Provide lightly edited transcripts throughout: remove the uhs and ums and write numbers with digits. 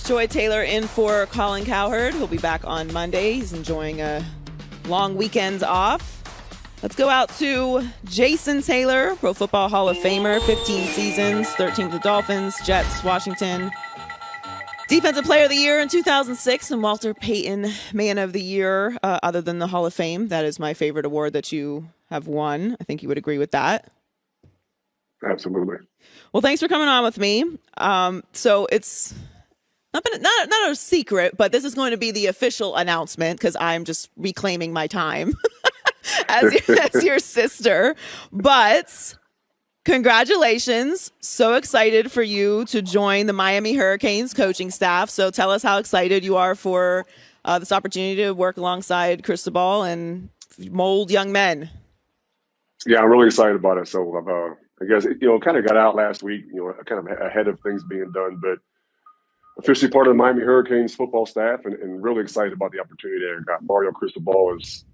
Joy Taylor in for Colin Cowherd. He'll be back on Monday. He's enjoying a long weekend off. Let's go out to Jason Taylor, Pro Football Hall of Famer, 15 seasons, 13 with the Dolphins, Jets, Washington. Defensive Player of the Year in 2006 and Walter Payton Man of the Year, other than the Hall of Fame. That is my favorite award that you have won. I think you would agree with that. Absolutely. Well, thanks for coming on with me. So it's not a secret, but this is going to be the official announcement because I'm just reclaiming my time as your sister. But congratulations. So excited for you to join the Miami Hurricanes coaching staff. So tell us how excited you are for this opportunity to work alongside Cristobal and mold young men. Yeah, I'm really excited about it. So I guess, kind of got out last week, kind of ahead of things being done, but officially part of the Miami Hurricanes football staff and really excited about the opportunity there. Got Mario Cristobal has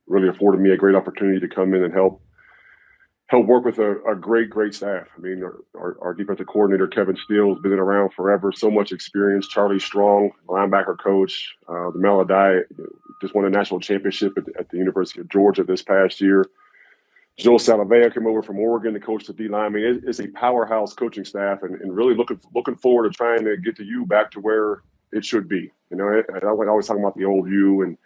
really afforded me a great opportunity to come in and help work with a great staff. I mean, our defensive coordinator, Kevin Steele, has been around forever, so much experience. Charlie Strong, linebacker coach, the Maladai, just won a national championship at the University of Georgia this past year. Joe Salavea came over from Oregon to coach the D-line. I mean, it's a powerhouse coaching staff and really looking forward to trying to get the U back to where it should be. I always talk about the old U and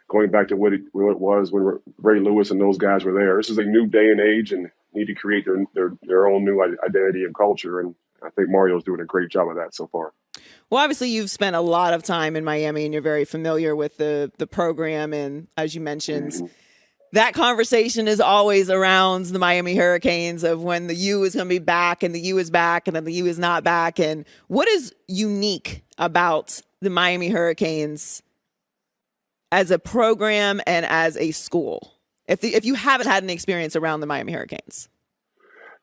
going back to what it was when Ray Lewis and those guys were there. This is a new day and age and need to create their own new identity and culture. And I think Mario's doing a great job of that so far. Well, obviously you've spent a lot of time in Miami and you're very familiar with the program. And as you mentioned, that conversation is always around the Miami Hurricanes of when the U is going to be back and the U is back and then the U is not back. And what is unique about the Miami Hurricanes as a program and as a school, if you haven't had any experience around the Miami Hurricanes?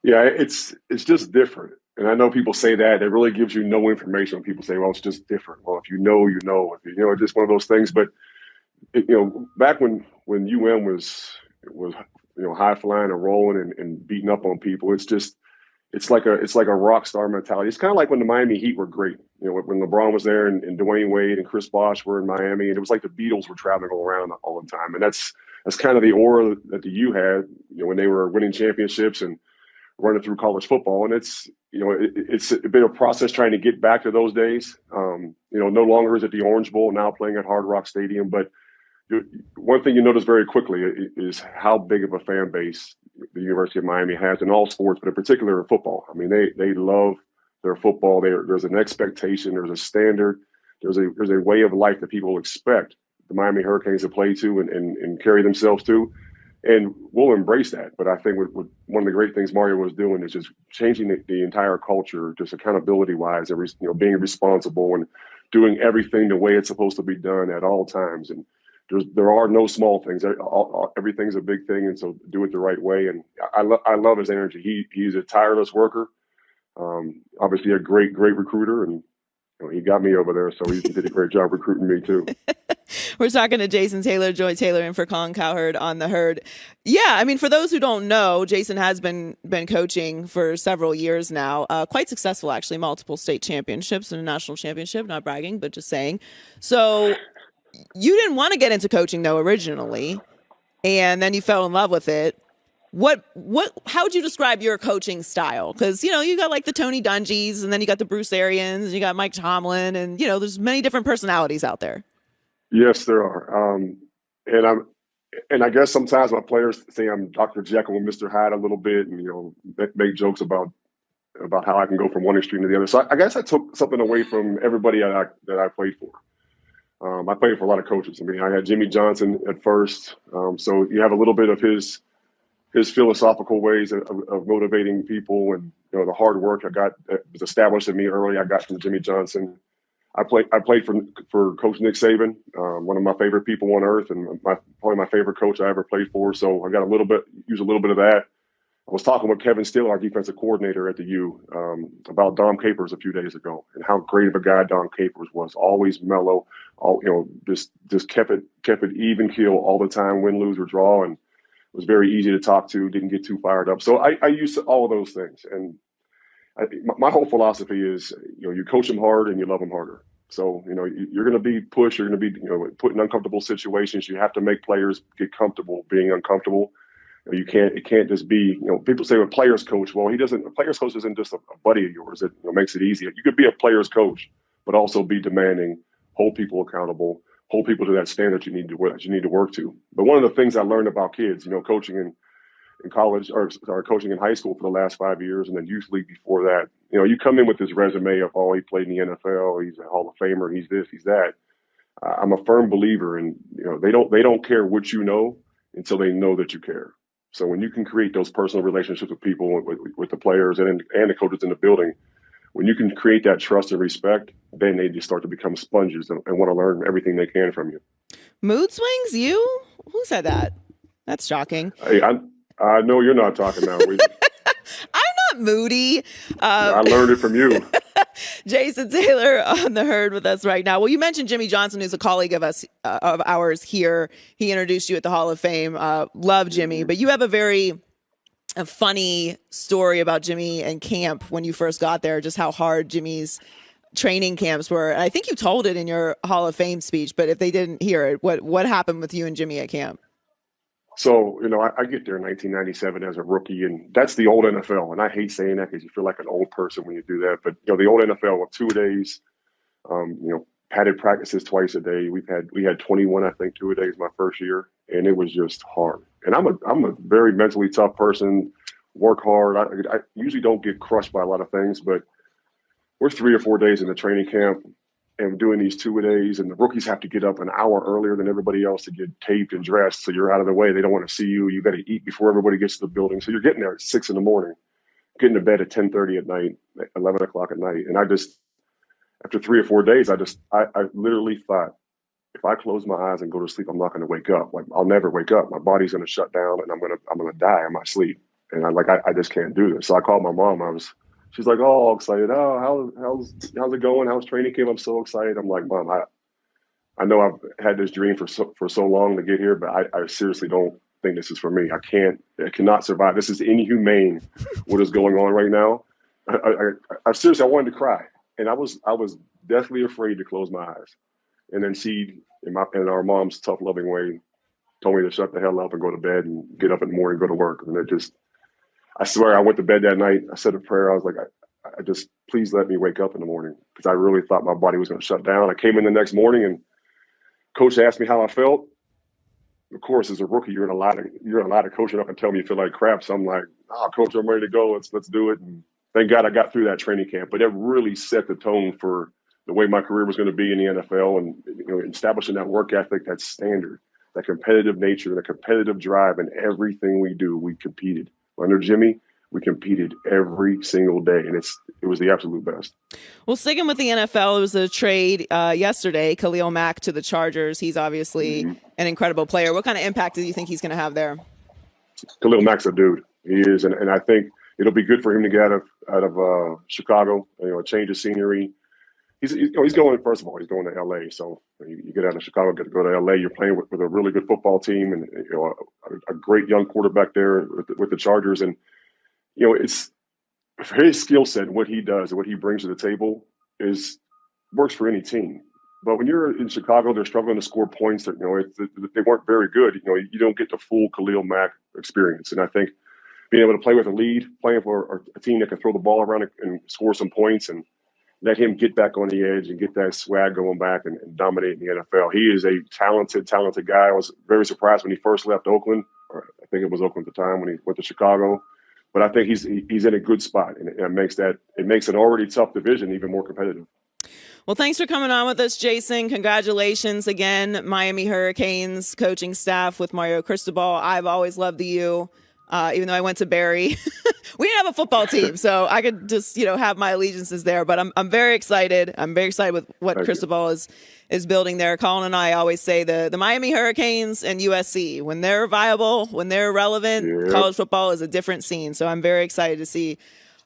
Yeah, it's just different. And I know people say that. It really gives you no information when people say, well, it's just different. Well, if you know, you know. It's just one of those things. But, back when UM was high flying and rolling and beating up on people, it's like a rock star mentality. It's kind of like when the Miami Heat were great. When LeBron was there and Dwayne Wade and Chris Bosh were in Miami, and it was like the Beatles were traveling around all the time. And that's kind of the aura that the U had, when they were winning championships and running through college football. And it's been a process trying to get back to those days. No longer is it the Orange Bowl, now playing at Hard Rock Stadium, but one thing you notice very quickly is how big of a fan base the University of Miami has in all sports, but in particular in football. I mean, they love their football. There's an expectation. There's a standard. There's a way of life that people expect the Miami Hurricanes to play to and carry themselves to. And we'll embrace that. But I think with one of the great things Mario was doing is just changing the entire culture, just accountability-wise, and being responsible and doing everything the way it's supposed to be done at all times. And there are no small things. Everything's a big thing, and so do it the right way. And I love his energy. He's a tireless worker. Obviously a great recruiter, and he got me over there, so he did a great job recruiting me too. We're talking to Jason Taylor, Joy Taylor, and for Colin Cowherd on the Herd. Yeah, I mean, for those who don't know, Jason has been coaching for several years now. Quite successful, actually, multiple state championships and a national championship. Not bragging, but just saying. So you didn't want to get into coaching though originally, and then you fell in love with it. How would you describe your coaching style? Because, you got like the Tony Dungy's and then you got the Bruce Arians and you got Mike Tomlin and, there's many different personalities out there. Yes, there are. And I guess sometimes my players say I'm Dr. Jekyll and Mr. Hyde a little bit and, make jokes about how I can go from one extreme to the other. So I guess I took something away from everybody that I played for. I played for a lot of coaches. I mean, I had Jimmy Johnson at first. So you have a little bit of his philosophical ways of motivating people and, the hard work that was established in me early. I got from Jimmy Johnson. I played for Coach Nick Saban, one of my favorite people on earth and probably my favorite coach I ever played for. So I got use a little bit of that. I was talking with Kevin Steele, our defensive coordinator at the U, about Dom Capers a few days ago and how great of a guy Dom Capers was. Always mellow, just kept it even keel all the time, win, lose, or draw, and was very easy to talk to. Didn't get too fired up. So I used all of those things, and My whole philosophy is, you coach them hard and you love them harder. So, you're going to be pushed. You're going to be, put in uncomfortable situations. You have to make players get comfortable being uncomfortable. It can't just be, people say a player's coach. Well, a player's coach isn't just a buddy of yours. It makes it easy. You could be a player's coach, but also be demanding, hold people accountable, hold people to that standard you need to work to. But one of the things I learned about kids, coaching in college or coaching in high school for the last 5 years, and then youth league before that, you come in with this resume of, oh, he played in the NFL, he's a Hall of Famer, he's this, he's that. I'm a firm believer in, they don't care what you know until they know that you care. So when you can create those personal relationships with people, with the players and the coaches in the building, when you can create that trust and respect, then they just start to become sponges and want to learn everything they can from you. Mood swings? You? Who said that? That's shocking. Hey, I know you're not talking now. I'm not moody. I learned it from you. Jason Taylor on the herd with us right now. Well, you mentioned Jimmy Johnson, who's a colleague of ours here. He introduced you at the Hall of Fame. Love Jimmy, but you have a funny story about Jimmy and camp when you first got there, just how hard Jimmy's training camps were. And I think you told it in your Hall of Fame speech, but if they didn't hear it, what happened with you and Jimmy at camp? So, I get there in 1997 as a rookie, and that's the old NFL. And I hate saying that because you feel like an old person when you do that. But, the old NFL with 2-a-days, padded practices twice a day. We had 21, I think, 2-a-days my first year, and it was just hard. And I'm a very mentally tough person, work hard. I usually don't get crushed by a lot of things, but we're 3 or 4 days in the training camp and doing these 2-a-days, and the rookies have to get up an hour earlier than everybody else to get taped and dressed. So you're out of the way. They don't want to see you. You got to eat before everybody gets to the building. So you're getting there at 6 a.m, getting to bed at 10:30 at night, 11 o'clock at night. And after 3 or 4 days, I literally thought, if I close my eyes and go to sleep, I'm not going to wake up. Like, I'll never wake up. My body's going to shut down and I'm going to die in my sleep. And I just can't do this. So I called my mom. She's like, oh, all excited. Oh, how's it going? How's training camp? I'm so excited. I'm like, Mom, I know I've had this dream for so long to get here, but I seriously don't think this is for me. I cannot survive. This is inhumane. What is going on right now? I seriously, I wanted to cry. And I was deathly afraid to close my eyes. And then she, in our mom's tough, loving way, told me to shut the hell up and go to bed and get up in the morning and go to work. And I swear I went to bed that night. I said a prayer. I was like, I just, please let me wake up in the morning, because I really thought my body was going to shut down. I came in the next morning and coach asked me how I felt. Of course, as a rookie, you're allowed to coaching up and tell me you feel like crap. So I'm like, coach, I'm ready to go. Let's do it. And thank God I got through that training camp. But that really set the tone for the way my career was going to be in the NFL, and establishing that work ethic, that standard, that competitive nature, the competitive drive, and everything we do, we competed. Under Jimmy, we competed every single day, and it was the absolute best. Well, sticking with the NFL, it was a trade yesterday, Khalil Mack to the Chargers. He's obviously an incredible player. What kind of impact do you think he's going to have there? Khalil Mack's a dude. He is, and I think it'll be good for him to get out of Chicago. A change of scenery. He's going. First of all, he's going to LA. So you get out of Chicago, get to go to LA. You're playing with a really good football team, and a great young quarterback there with the Chargers. And it's his skill set and what he does and what he brings to the table works for any team. But when you're in Chicago, they're struggling to score points. They weren't very good. You don't get the full Khalil Mack experience. And I think being able to play with a lead, playing for a team that can throw the ball around and score some points, and let him get back on the edge and get that swag going back and dominate in the NFL. He is a talented guy. I was very surprised when he first left Oakland, or I think it was Oakland at the time, when he went to Chicago. But I think he's in a good spot, and it makes an already tough division even more competitive. Well, thanks for coming on with us, Jason. Congratulations again, Miami Hurricanes coaching staff with Mario Cristobal. I've always loved the U. Even though I went to Barry, we didn't have a football team, so I could just, have my allegiances there. But I'm very excited. I'm very excited with what Cristobal is building there. Colin and I always say the Miami Hurricanes and USC, when they're viable, when they're relevant, college football is a different scene. So I'm very excited to see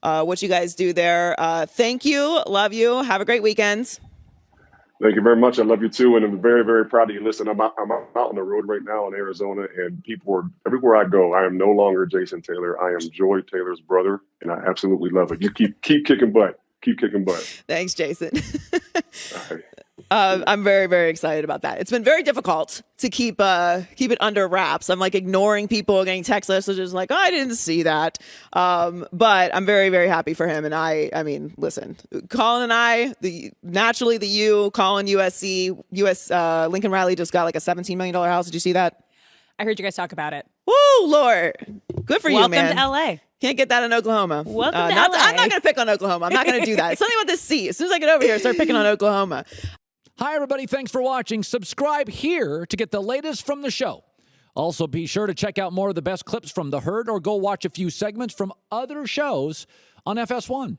what you guys do there. Thank you. Love you. Have a great weekend. Thank you very much. I love you too, and I'm very, very proud of you. Listen, I'm out on the road right now in Arizona, and people are everywhere I go. I am no longer Jason Taylor. I am Joy Taylor's brother, and I absolutely love it. You keep kicking butt. Keep kicking butt. Thanks, Jason. All right. I'm very, very excited about that. It's been very difficult to keep it under wraps. I'm like ignoring people, getting text messages like, oh, I didn't see that. But I'm very, very happy for him. And I mean, listen, Colin and I, naturally the U, Colin USC, Lincoln Riley just got like a $17 million house. Did you see that? I heard you guys talk about it. Woo, Lord. Good for you, man. Welcome to LA. Can't get that in Oklahoma. Welcome to LA. I'm not going to pick on Oklahoma. I'm not going to do that. It's something about this C. As soon as I get over here, I start picking on Oklahoma. Hi, everybody. Thanks for watching. Subscribe here to get the latest from the show. Also, be sure to check out more of the best clips from The Herd or go watch a few segments from other shows on FS1.